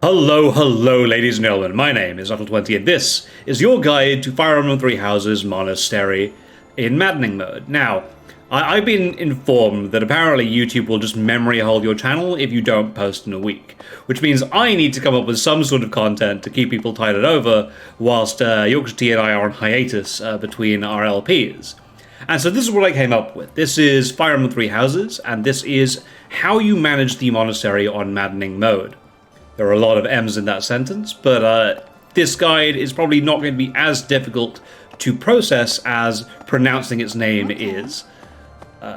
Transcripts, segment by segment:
Hello, ladies and gentlemen. My name is Nuttall20, and this is your guide to Fire Emblem Three Houses Monastery in Maddening mode. Now, I've been informed that apparently YouTube will just memory hold your channel if you don't post in a week, which means I need to come up with some sort of content to keep people tided over whilst Yorkshire T and I are on hiatus between our LPs. And so this is what I came up with. This is Fire Emblem Three Houses, and this is how you manage the monastery on Maddening mode. There are a lot of M's in that sentence, but this guide is probably not going to be as difficult to process as pronouncing its name is.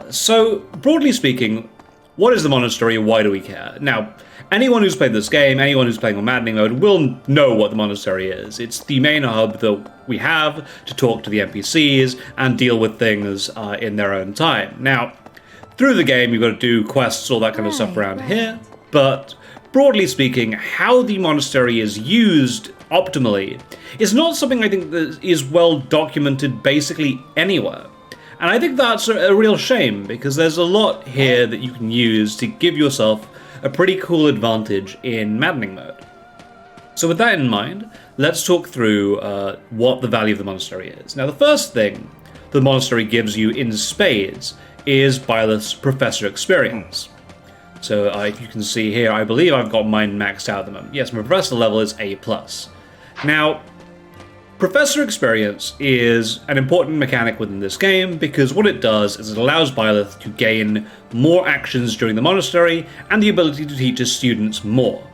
So, broadly speaking, what is the monastery and why do we care? Now, anyone who's played this game, anyone who's playing on Maddening mode, will know what the monastery is. It's the main hub that we have to talk to the NPCs and deal with things in their own time. Now, through the game, you've got to do quests, all that kind of stuff around here, but broadly speaking, how the monastery is used optimally is not something I think that is well documented basically anywhere. And I think that's a real shame, because there's a lot here that you can use to give yourself a pretty cool advantage in Maddening mode. So with that in mind, let's talk through what the value of the monastery is. Now, the first thing the monastery gives you in spades is Byleth's Professor Experience. So if you can see here, I believe I've got mine maxed out at the moment. Yes, my professor level is A+. Now, Professor Experience is an important mechanic within this game because what it does is it allows Byleth to gain more actions during the monastery and the ability to teach his students more.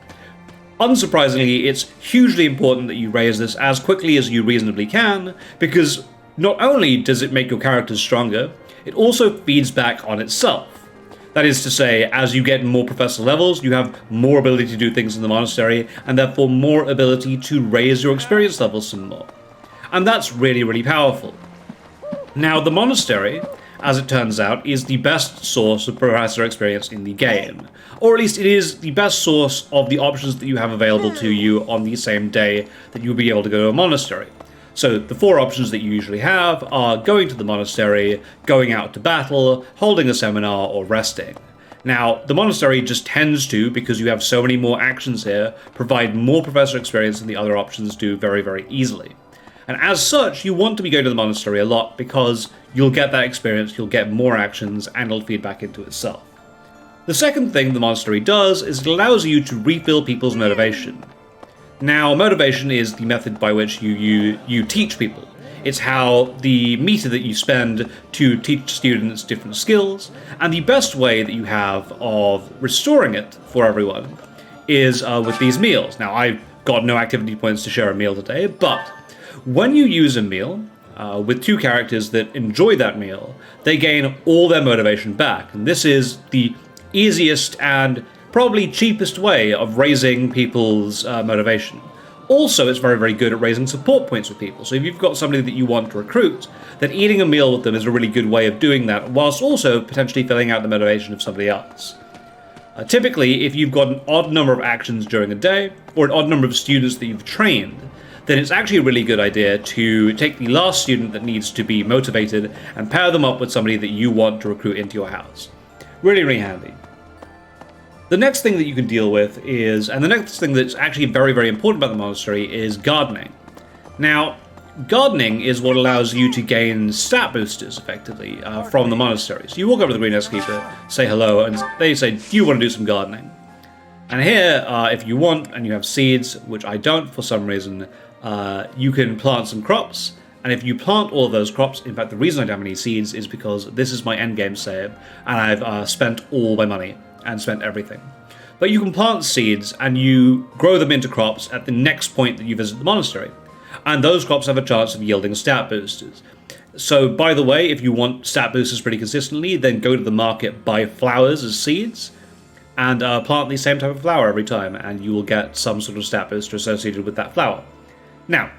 Unsurprisingly, it's hugely important that you raise this as quickly as you reasonably can, because not only does it make your characters stronger, it also feeds back on itself. That is to say, as you get more professor levels, you have more ability to do things in the monastery, and therefore more ability to raise your experience levels some more. And that's really, really powerful. Now, the monastery, as it turns out, is the best source of professor experience in the game. Or at least it is the best source of the options that you have available to you on the same day that you'll be able to go to a monastery. So the four options that you usually have are going to the monastery, going out to battle, holding a seminar, or resting. Now, the monastery just tends to, because you have so many more actions here, provide more professor experience than the other options do very, very easily. And as such, you want to be going to the monastery a lot because you'll get that experience, you'll get more actions, and it'll feed back into itself. The second thing the monastery does is it allows you to refill people's motivation. Now, motivation is the method by which you teach people. It's how the meter that you spend to teach students different skills, and the best way that you have of restoring it for everyone is with these meals. Now, I've got no activity points to share a meal today, but when you use a meal with two characters that enjoy that meal, they gain all their motivation back, and this is the easiest and probably cheapest way of raising people's motivation. Also, it's very, very good at raising support points with people. So if you've got somebody that you want to recruit, then eating a meal with them is a really good way of doing that, whilst also potentially filling out the motivation of somebody else. Typically, if you've got an odd number of actions during a day, or an odd number of students that you've trained, then it's actually a really good idea to take the last student that needs to be motivated and pair them up with somebody that you want to recruit into your house. Really, really handy. The next thing that you can deal with is, and the next thing that's actually very, very important about the monastery is gardening. Now, gardening is what allows you to gain stat boosters, effectively, from the monastery. So you walk up to the green keeper, say hello, and they say, do you want to do some gardening? And here, if you want, and you have seeds, which I don't for some reason, you can plant some crops. And if you plant all of those crops, in fact, the reason I don't have any seeds is because this is my endgame save, and I've spent all my money and spent everything. But you can plant seeds and you grow them into crops at the next point that you visit the monastery. And those crops have a chance of yielding stat boosters. So, by the way, if you want stat boosters pretty consistently, then go to the market, buy flowers as seeds, and plant the same type of flower every time, and you will get some sort of stat booster associated with that flower. Now,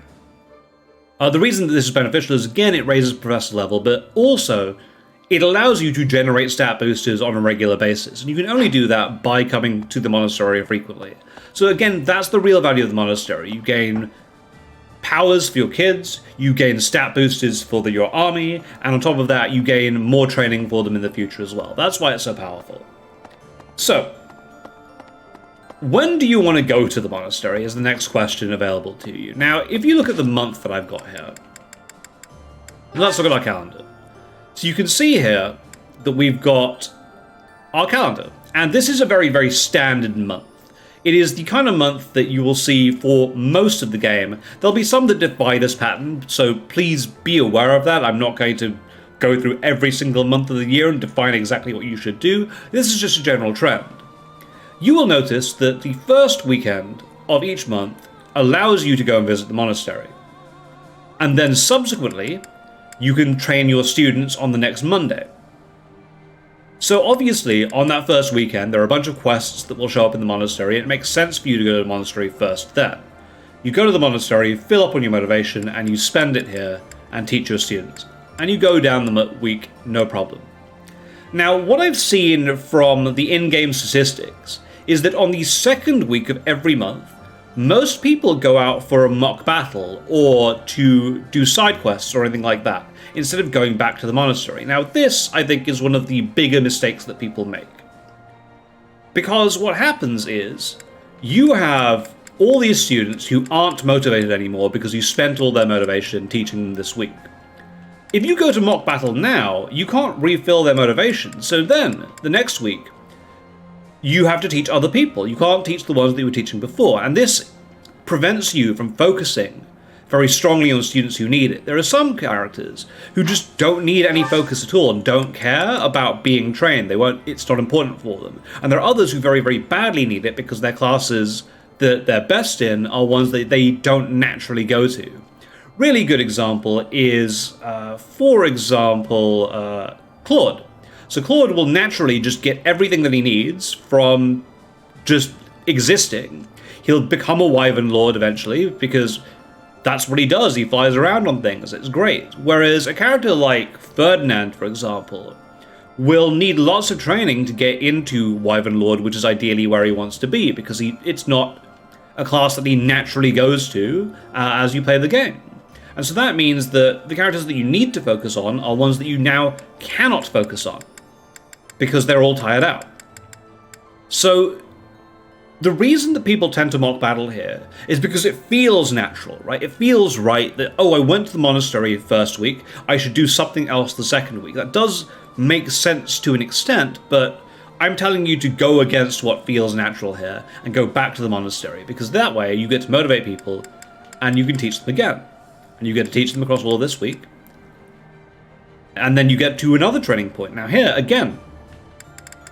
the reason that this is beneficial is, again, it raises professor level, but also it allows you to generate stat boosters on a regular basis, and you can only do that by coming to the monastery frequently. So again, that's the real value of the monastery. You gain powers for your kids, you gain stat boosters for your army, and on top of that, you gain more training for them in the future as well. That's why it's so powerful. So, when do you want to go to the monastery is the next question available to you. Now, if you look at the month that I've got here, let's look at our calendar. So you can see here that we've got our calendar, and this is a very, very standard month. It is the kind of month that you will see for most of the game. There'll be some that defy this pattern, so please be aware of that. I'm not going to go through every single month of the year and define exactly what you should do. This is just a general trend. You will notice that the first weekend of each month allows you to go and visit the monastery. And then subsequently, you can train your students on the next Monday. So obviously, on that first weekend, there are a bunch of quests that will show up in the monastery, and it makes sense for you to go to the monastery first then. You go to the monastery, fill up on your motivation, and you spend it here and teach your students. And you go down the week, no problem. Now, what I've seen from the in-game statistics is that on the second week of every month, most people go out for a mock battle or to do side quests or anything like that, instead of going back to the monastery. Now this, I think, is one of the bigger mistakes that people make. Because what happens is, you have all these students who aren't motivated anymore because you spent all their motivation teaching them this week. If you go to mock battle now, you can't refill their motivation, so then, the next week, you have to teach other people. You can't teach the ones that you were teaching before, and this prevents you from focusing very strongly on students who need it. There are some characters who just don't need any focus at all and don't care about being trained. It's not important for them. And there are others who very, very badly need it because their classes that they're best in are ones that they don't naturally go to. Really good example is, for example, Claude. So Claude will naturally just get everything that he needs from just existing. He'll become a Wyvern Lord eventually, because that's what he does. He flies around on things. It's great. Whereas a character like Ferdinand, for example, will need lots of training to get into Wyvern Lord, which is ideally where he wants to be, because it's not a class that he naturally goes to as you play the game. And so that means that the characters that you need to focus on are ones that you now cannot focus on, because they're all tired out. So the reason that people tend to mock battle here is because it feels natural, right? It feels right that, oh, I went to the monastery first week, I should do something else the second week. That does make sense to an extent, but I'm telling you to go against what feels natural here and go back to the monastery, because that way you get to motivate people and you can teach them again. And you get to teach them across all of this week. And then you get to another training point. Now here, again,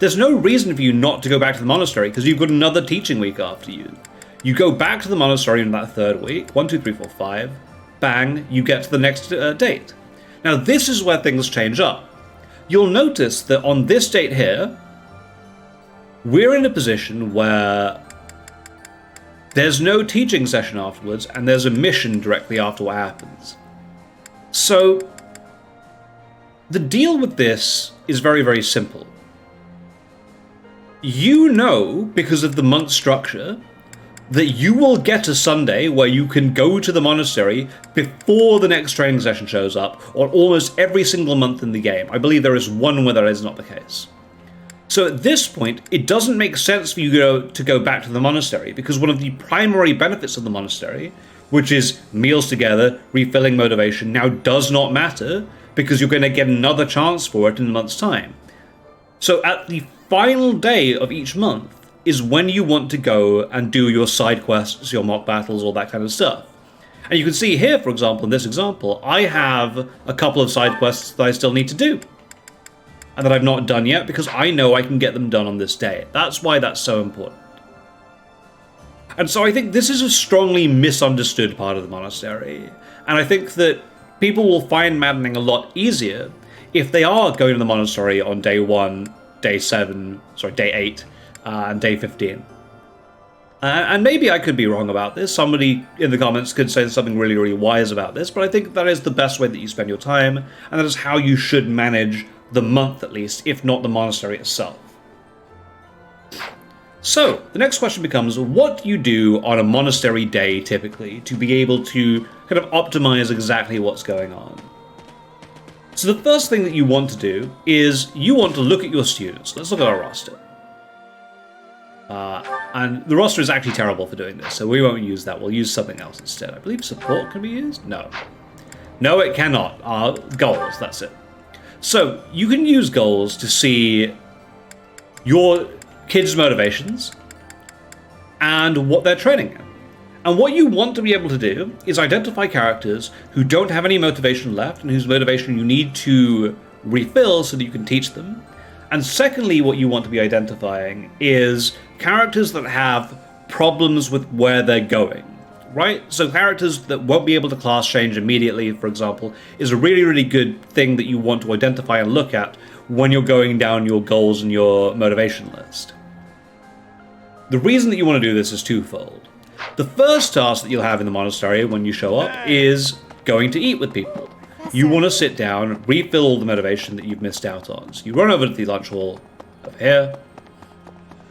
there's no reason for you not to go back to the monastery, because you've got another teaching week after you. You go back to the monastery in that third week, 1, 2, 3, 4, 5, bang, you get to the next date. Now this is where things change up. You'll notice that on this date here, we're in a position where there's no teaching session afterwards, and there's a mission directly after what happens. So the deal with this is very, very simple. You know, because of the month structure, that you will get a Sunday where you can go to the monastery before the next training session shows up, on almost every single month in the game. I believe there is one where that is not the case. So at this point, it doesn't make sense for you to go back to the monastery, because one of the primary benefits of the monastery, which is meals together, refilling motivation, now does not matter, because you're going to get another chance for it in a month's time. So at the final day of each month is when you want to go and do your side quests, your mock battles, all that kind of stuff. And you can see here, for example, in this example, I have a couple of side quests that I still need to do, and that I've not done yet, because I know I can get them done on this day. That's why that's so important. And so I think this is a strongly misunderstood part of the monastery, and I think that people will find maddening a lot easier if they are going to the monastery on day 1, day 8, and day 15. And maybe I could be wrong about this. Somebody in the comments could say something really, really wise about this, but I think that is the best way that you spend your time, and that is how you should manage the month at least, if not the monastery itself. So, the next question becomes, what do you do on a monastery day typically to be able to kind of optimize exactly what's going on? So the first thing that you want to do is you want to look at your students. Let's look at our roster. And the roster is actually terrible for doing this, so we won't use that. We'll use something else instead. I believe support can be used? No. No, it cannot. Goals, that's it. So, you can use goals to see your kids' motivations and what they're training in. And what you want to be able to do is identify characters who don't have any motivation left and whose motivation you need to refill so that you can teach them. And secondly, what you want to be identifying is characters that have problems with where they're going, right? So characters that won't be able to class change immediately, for example, is a really, really good thing that you want to identify and look at when you're going down your goals and your motivation list. The reason that you want to do this is twofold. The first task that you'll have in the monastery when you show up is going to eat with people. You want to sit down, refill all the motivation that you've missed out on. So you run over to the lunch hall over here,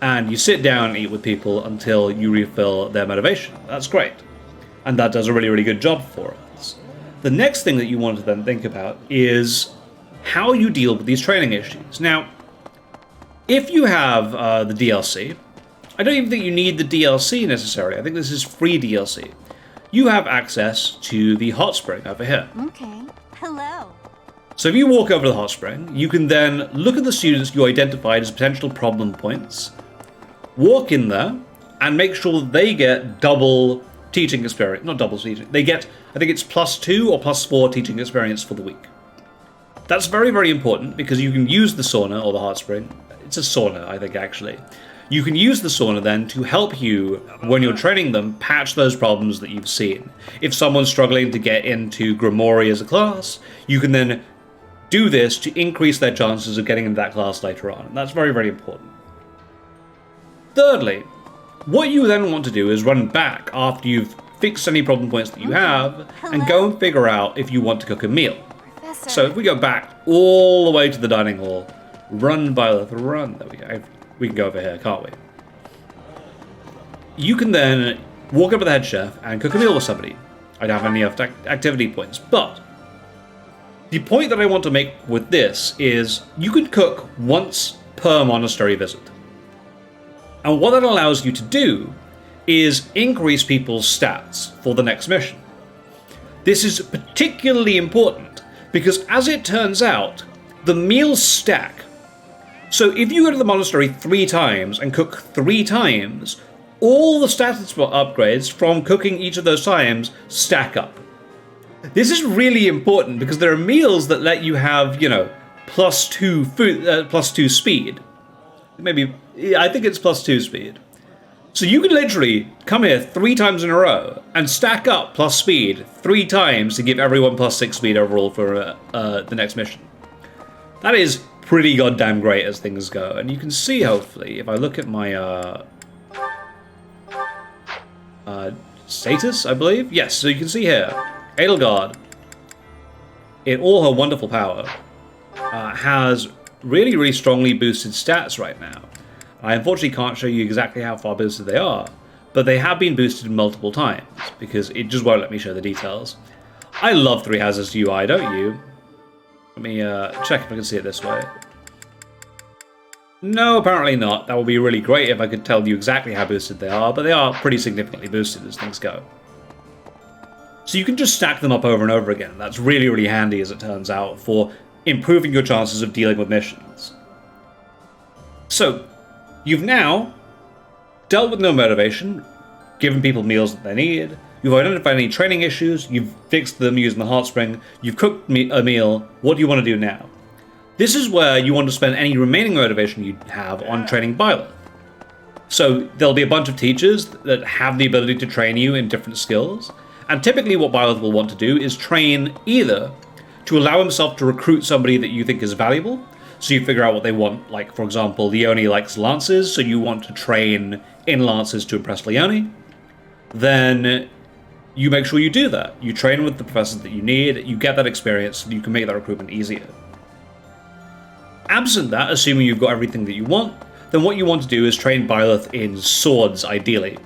and you sit down and eat with people until you refill their motivation. That's great. And that does a really, really good job for us. The next thing that you want to then think about is how you deal with these training issues. Now, if you have the DLC, I don't even think you need the DLC necessarily. I think this is free DLC. You have access to the hot spring over here. Okay. Hello. So if you walk over to the hot spring, you can then look at the students you identified as potential problem points, walk in there, and make sure that they get double teaching experience. Not double teaching. They get, I think it's +2 or +4 teaching experience for the week. That's very, very important because you can use the sauna or the hot spring. It's a sauna, I think, actually. You can use the sauna then to help you, when you're training them, patch those problems that you've seen. If someone's struggling to get into Grimoire as a class, you can then do this to increase their chances of getting into that class later on. And that's very, very important. Thirdly, what you then want to do is run back after you've fixed any problem points that you have and go and figure out if you want to cook a meal. Professor. So if we go back all the way to the dining hall, run, Byleth, run. There we go. We can go over here, can't we? You can then walk up to the head chef and cook a meal with somebody. I don't have any activity points, but the point that I want to make with this is you can cook once per monastery visit. And what that allows you to do is increase people's stats for the next mission. This is particularly important because, as it turns out, the meals stack. So if you go to the monastery 3 times and cook 3 times, all the status upgrades from cooking each of those times stack up. This is really important because there are meals that let you have, +2 food, +2 speed. Maybe, I think it's +2 speed. So you can literally come here 3 times in a row and stack up plus speed 3 times to give everyone +6 speed overall for the next mission. That is pretty goddamn great as things go. And you can see, hopefully, if I look at my status, I believe. Yes, so you can see here, Edelgard, in all her wonderful power, has really, really strongly boosted stats right now. I unfortunately can't show you exactly how far boosted they are, but they have been boosted multiple times, because it just won't let me show the details. I love 3 Houses UI, don't you? Let me check if I can see it this way. No, apparently not. That would be really great if I could tell you exactly how boosted they are, but they are pretty significantly boosted as things go. So you can just stack them up over and over again. That's really, really handy, as it turns out, for improving your chances of dealing with missions. So, you've now dealt with no motivation, given people meals that they need, you've identified any training issues, you've fixed them using the heart spring, you've cooked a meal. What do you want to do now? This is where you want to spend any remaining motivation you have on training Byleth. So there'll be a bunch of teachers that have the ability to train you in different skills, and typically what Byleth will want to do is train either to allow himself to recruit somebody that you think is valuable, so you figure out what they want. Like, for example, Leone likes lances, so you want to train in lances to impress Leone. Then you make sure you do that. You train with the professors that you need, you get that experience, so you can make that recruitment easier. Absent that, assuming you've got everything that you want, then what you want to do is train Byleth in swords, ideally.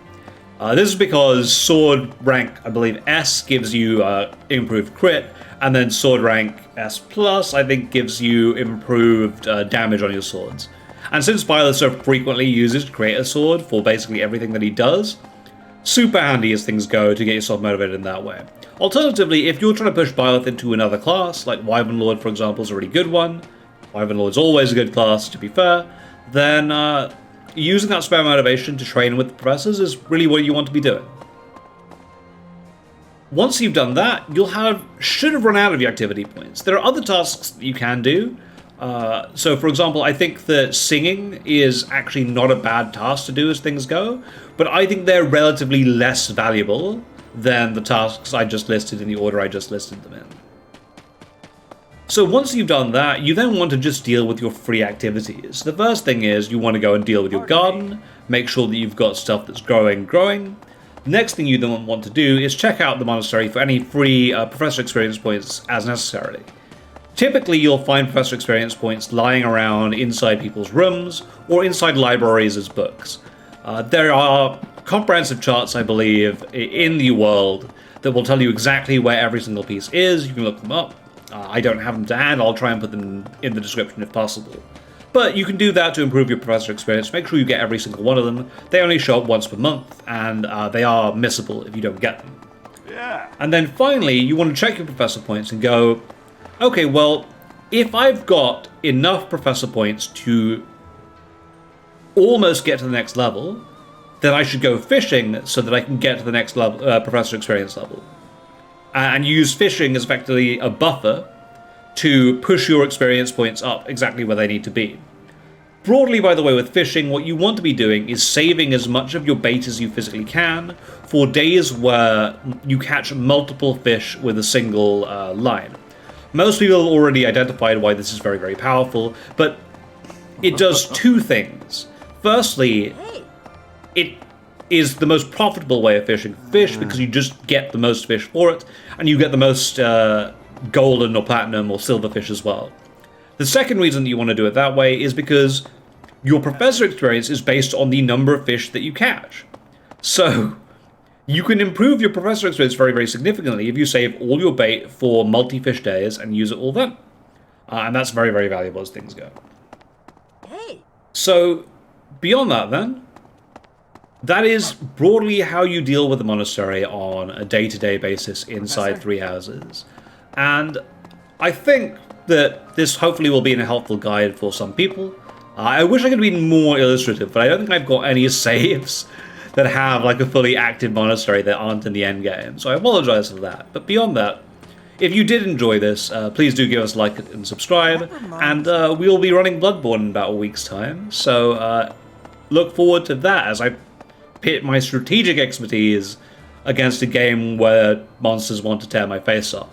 This is because sword rank, I believe, S gives you improved crit, and then sword rank S+, I think, gives you improved damage on your swords. And since Byleth so frequently uses Create a Sword for basically everything that he does, super handy as things go to get yourself motivated in that way. Alternatively, if you're trying to push Byleth into another class, like Wyvern Lord for example is a really good one, Wyvern Lord's always a good class to be fair, then using that spare motivation to train with the professors is really what you want to be doing. Once you've done that, should have run out of your activity points. There are other tasks that you can do. So for example, I think that singing is actually not a bad task to do as things go, but I think they're relatively less valuable than the tasks I just listed in the order I just listed them in. So once you've done that, you then want to just deal with your free activities. The first thing is you want to go and deal with your garden, make sure that you've got stuff that's growing. The next thing you then want to do is check out the monastery for any free professor experience points as necessary. Typically, you'll find professor experience points lying around inside people's rooms or inside libraries as books. There are comprehensive charts, I believe, in the world that will tell you exactly where every single piece is. You can look them up. I don't have them to hand. I'll try and put them in the description if possible. But you can do that to improve your professor experience. Make sure you get every single one of them. They only show up once per month, and they are missable if you don't get them. Yeah. And then finally, you want to check your professor points and go, okay, well, if I've got enough professor points to almost get to the next level, then I should go fishing so that I can get to the next level, professor experience level. And use fishing as effectively a buffer to push your experience points up exactly where they need to be. Broadly, by the way, with fishing, what you want to be doing is saving as much of your bait as you physically can for days where you catch multiple fish with a single line. Most people have already identified why this is very, very powerful, but it does two things. Firstly, it is the most profitable way of fishing fish because you just get the most fish for it, and you get the most golden or platinum or silver fish as well. The second reason that you want to do it that way is because your professor experience is based on the number of fish that you catch. So you can improve your professor experience very, very significantly if you save all your bait for multi-fish days and use it all then. And that's very, very valuable as things go. So beyond that then, that is broadly how you deal with the monastery on a day-to-day basis inside Three Houses. And I think that this hopefully will be a helpful guide for some people. I wish I could have been more illustrative, but I don't think I've got any saves that have like a fully active monastery that aren't in the end game, so I apologize for that. But beyond that, if you did enjoy this, please do give us a like and subscribe, and we'll be running Bloodborne in about a week's time, so look forward to that as I pit my strategic expertise against a game where monsters want to tear my face off.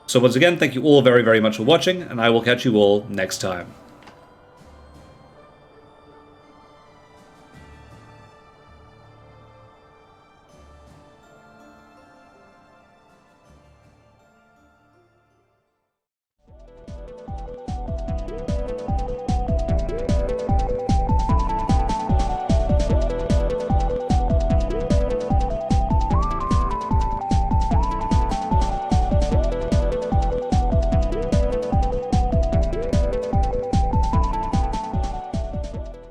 So once again, thank you all very, very much for watching, and I will catch you all next time.